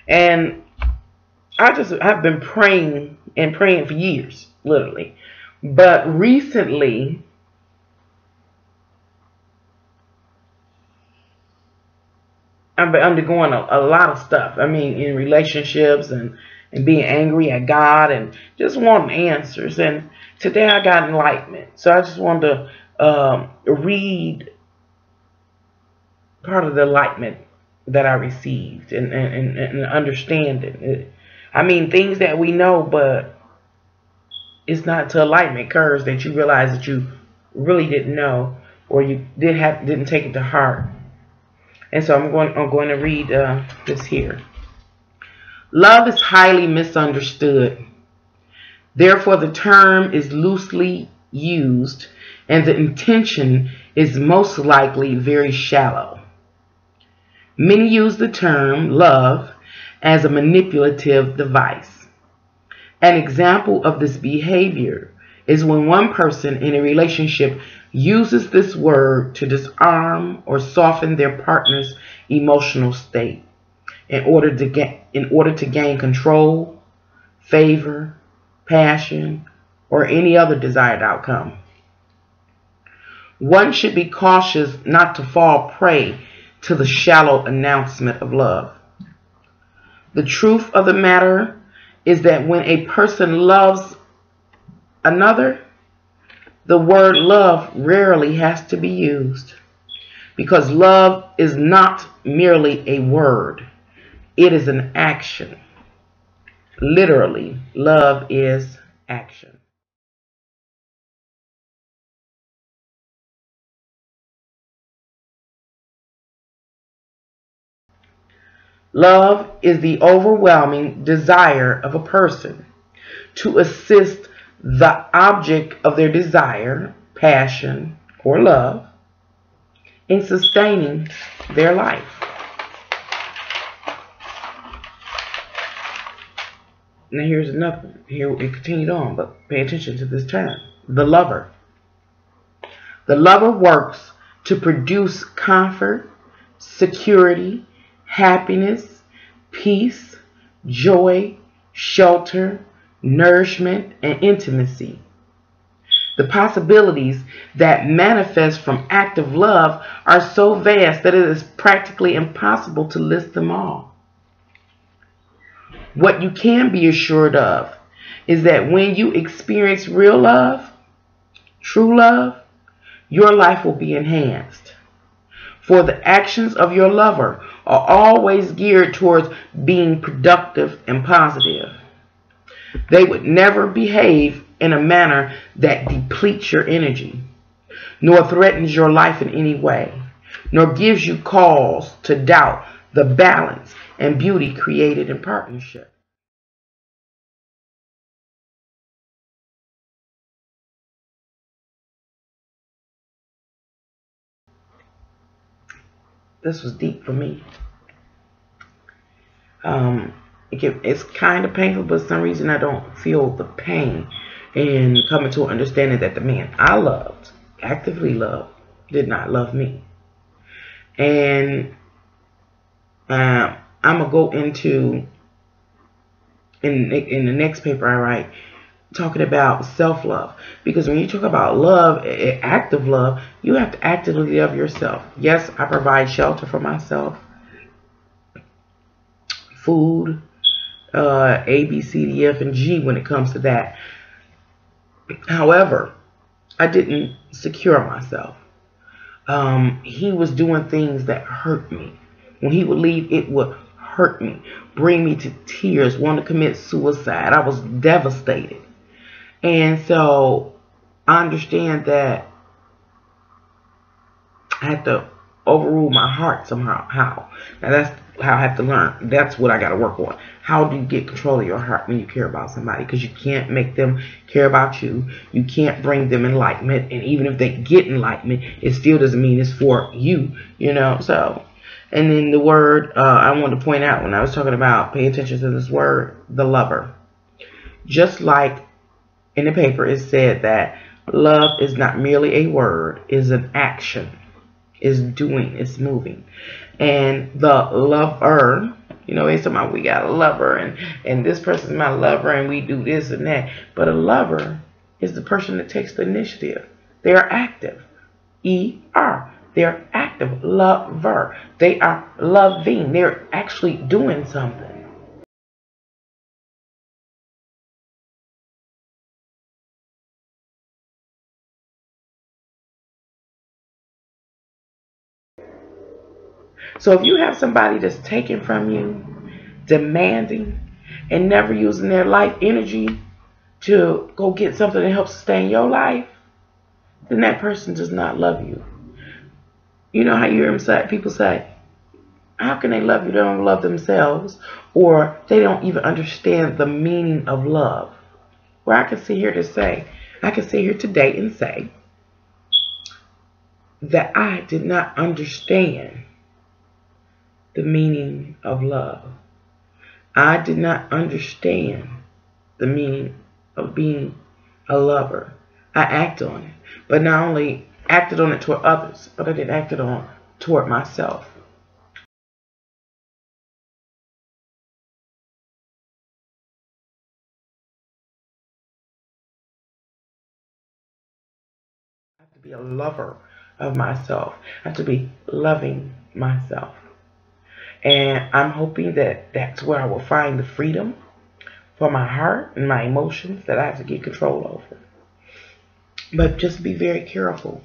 And I've been praying and praying for years, literally. But recently, I've been undergoing a lot of stuff. I mean, in relationships and being angry at God and just wanting answers. And today I got enlightenment. So I just wanted to read part of the enlightenment that I received and understand it. I mean, things that we know, but it's not till enlightenment occurs that you realize that you really didn't know, or you didn't take it to heart. And so I'm going to read this here. Love is highly misunderstood. Therefore, the term is loosely used, and the intention is most likely very shallow. Many use the term love as a manipulative device. An example of this behavior is when one person in a relationship uses this word to disarm or soften their partner's emotional state in order to gain control, favor, passion, or any other desired outcome. One should be cautious not to fall prey to the shallow announcement of love. The truth of the matter is that when a person loves another, the word love rarely has to be used, because love is not merely a word. It is an action. Literally, love is action. Love is the overwhelming desire of a person to assist the object of their desire, passion, or love in sustaining their life. Now here's another one. Here it continued on, but pay attention to this term. The lover. The lover works to produce comfort, security, happiness, peace, joy, shelter, nourishment, and intimacy. The possibilities that manifest from active love are so vast that it is practically impossible to list them all. What you can be assured of is that when you experience real love, true love, your life will be enhanced. For the actions of your lover are always geared towards being productive and positive. They would never behave in a manner that depletes your energy, nor threatens your life in any way, nor gives you cause to doubt the balance and beauty created in partnership. This was deep for me. It's kind of painful, but for some reason I don't feel the pain in coming to an understanding that the man I loved, actively loved, did not love me. And I'm going to go into, in the next paper I write, talking about self-love. Because when you talk about love, active love, you have to actively love yourself. Yes, I provide shelter for myself, food, A, B, C, D, F, and G when it comes to that. However, I didn't secure myself. He was doing things that hurt me. When he would leave, it would hurt me, bring me to tears, want to commit suicide. I was devastated. And so I understand that I had to overrule my heart somehow. How? Now that's how I have to learn. That's what I got to work on. How do you get control of your heart when you care about somebody? Because you can't make them care about you. You can't bring them enlightenment. And even if they get enlightenment, it still doesn't mean it's for you, you know. So, and then the word I wanted to point out when I was talking about, pay attention to this word, the lover. Just like in the paper, it said that love is not merely a word, is an action, is doing, is moving. And the lover You know, they say we got a lover, and this person's my lover, and we do this and that. But a lover is the person that takes the initiative. They are active. E-R. They're active. Lover. They are loving. They're actually doing something. So if you have somebody that's taking from you, demanding, and never using their life energy to go get something that helps sustain your life, then that person does not love you. You know how you hear them say, people say, how can they love you? They don't love themselves, or they don't even understand the meaning of love. Where I can sit here to say, I can sit here today and say that I did not understand the meaning of love. I did not understand the meaning of being a lover. I acted on it, but not only acted on it toward others, but I didn't act it on toward myself. I have to be a lover of myself. I have to be loving myself. And I'm hoping that that's where I will find the freedom for my heart and my emotions that I have to get control over. But just be very careful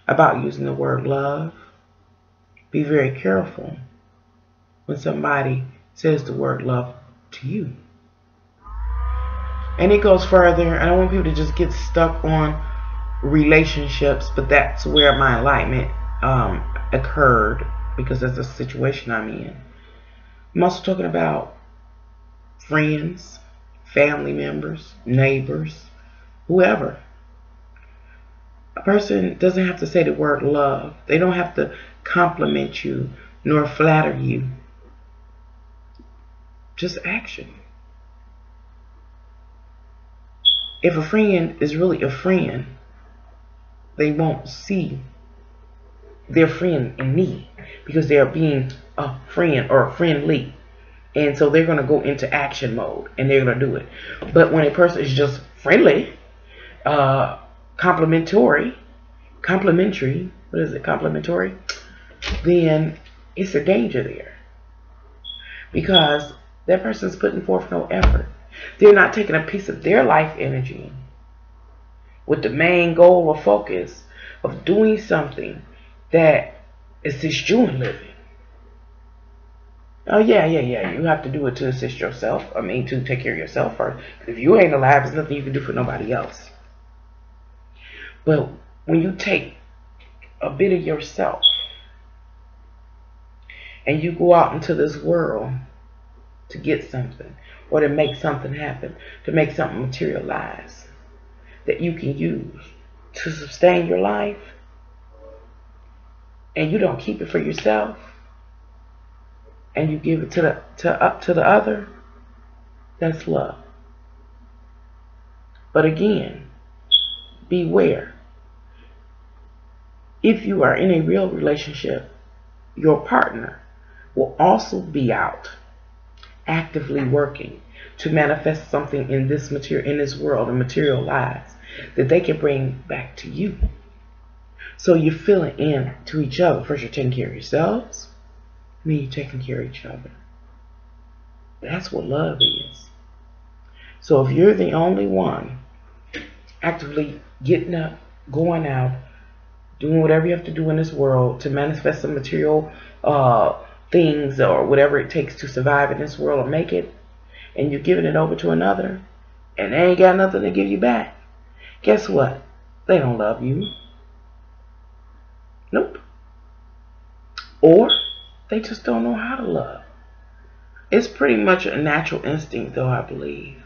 about using the word love. Be very careful when somebody says the word love to you. And it goes further. I don't want people to just get stuck on relationships, but that's where my enlightenment occurred, because that's the situation I'm in. I'm also talking about friends, family members, neighbors, whoever. A person doesn't have to say the word love. They don't have to compliment you nor flatter you. Just action. If a friend is really a friend, they won't see their friend in need, because they're being a friend or friendly. And so they're going to go into action mode and they're going to do it. But when a person is just friendly, complimentary, what is it, complimentary, then it's a danger there, because that person's putting forth no effort. They're not taking a piece of their life energy with the main goal or focus of doing something that assists you in living. Oh, yeah. You have to do it to assist yourself. I mean, to take care of yourself first. If you ain't alive, there's nothing you can do for nobody else. But when you take a bit of yourself and you go out into this world to get something, or to make something happen, to make something materialize that you can use to sustain your life, and you don't keep it for yourself, and you give it to the other, that's love. But again, beware. If you are in a real relationship, your partner will also be out actively working to manifest something in this world and materialize that they can bring back to you. So you're filling in to each other. First, you're taking care of yourselves, and then you're taking care of each other. That's what love is. So if you're the only one actively getting up, going out, doing whatever you have to do in this world to manifest some material things or whatever it takes to survive in this world or make it, and you're giving it over to another, and they ain't got nothing to give you back, guess what? They don't love you. Nope. Or they just don't know how to love. It's pretty much a natural instinct, though, I believe.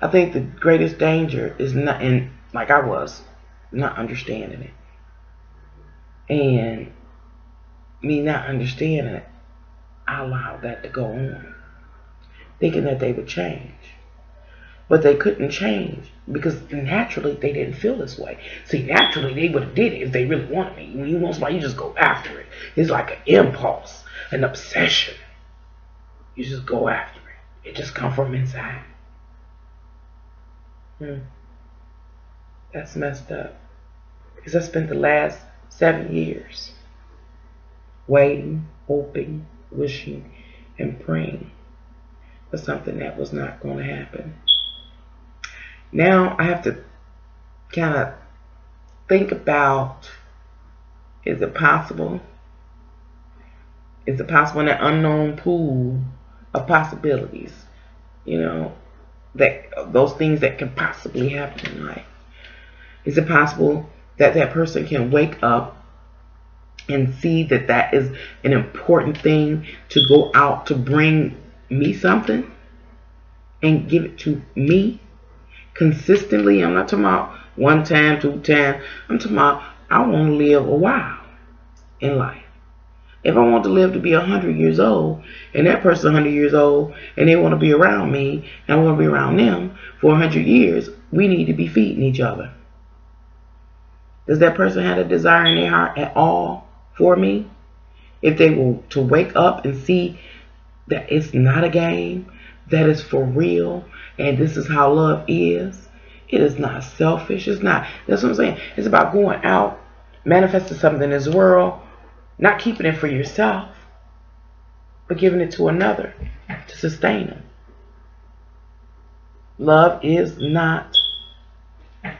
I think the greatest danger is not, in, like I was, not understanding it. And me not understanding it, I allowed that to go on, thinking that they would change. But they couldn't change, because naturally they didn't feel this way. See, naturally they would have did it if they really wanted me. When you want somebody, you just go after it. It's like an impulse, an obsession. You just go after it. It just comes from inside. That's messed up. Because I spent the last 7 years waiting, hoping, wishing, and praying for something that was not going to happen. Now I have to kind of think about, is it possible? Is it possible in that unknown pool of possibilities, that those things that can possibly happen in life? Is it possible that that person can wake up and see that that is an important thing to go out to bring me something and give it to me consistently? I'm not talking about one time, 2 times. I'm talking about I want to live a while in life. If I want to live to be 100 years old, and that person 100 years old, and they want to be around me, and I want to be around them for 100 years, we need to be feeding each other. Does that person have a desire in their heart at all for me? If they were to wake up and see that it's not a game, that it's for real, and this is how love is, it is not selfish. It's not. That's what I'm saying. It's about going out, manifesting something in this world, not keeping it for yourself, but giving it to another to sustain them. Love is not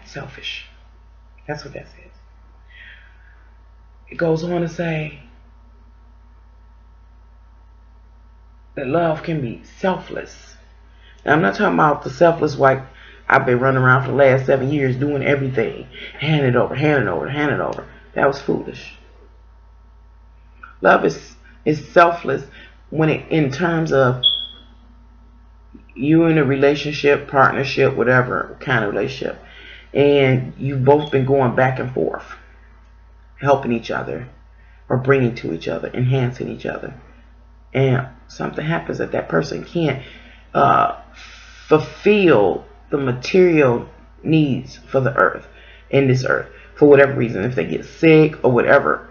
selfish. That's what that says. It goes on to say that love can be selfless. Now, I'm not talking about the selfless like I've been running around for the last 7 years doing everything. Hand it over, hand it over, hand it over. That was foolish. Love is selfless when it, in terms of you in a relationship, partnership, whatever kind of relationship, and you've both been going back and forth, helping each other or bringing to each other, enhancing each other, and something happens that that person can't fulfill the material needs for the earth, in this earth, for whatever reason, if they get sick or whatever,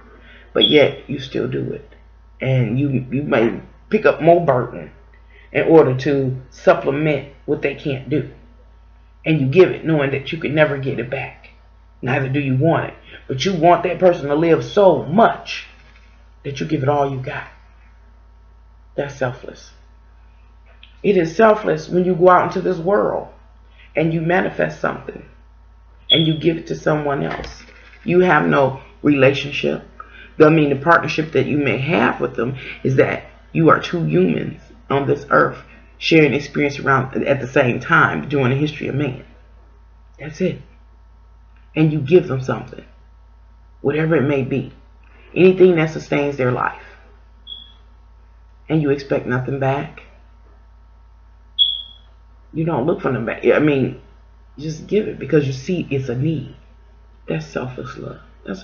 but yet you still do it, and you may pick up more burden in order to supplement what they can't do, and you give it knowing that you could never get it back. Neither do you want it, but you want that person to live so much that you give it all you got. That's selfless. It is selfless when you go out into this world and you manifest something and you give it to someone else. You have no relationship. The partnership that you may have with them is that you are two humans on this earth sharing experience around at the same time during the history of man. That's it. And you give them something, whatever it may be, anything that sustains their life, and you expect nothing back. You don't look for them back. Just give it because you see it's a need. That's selfless love. That's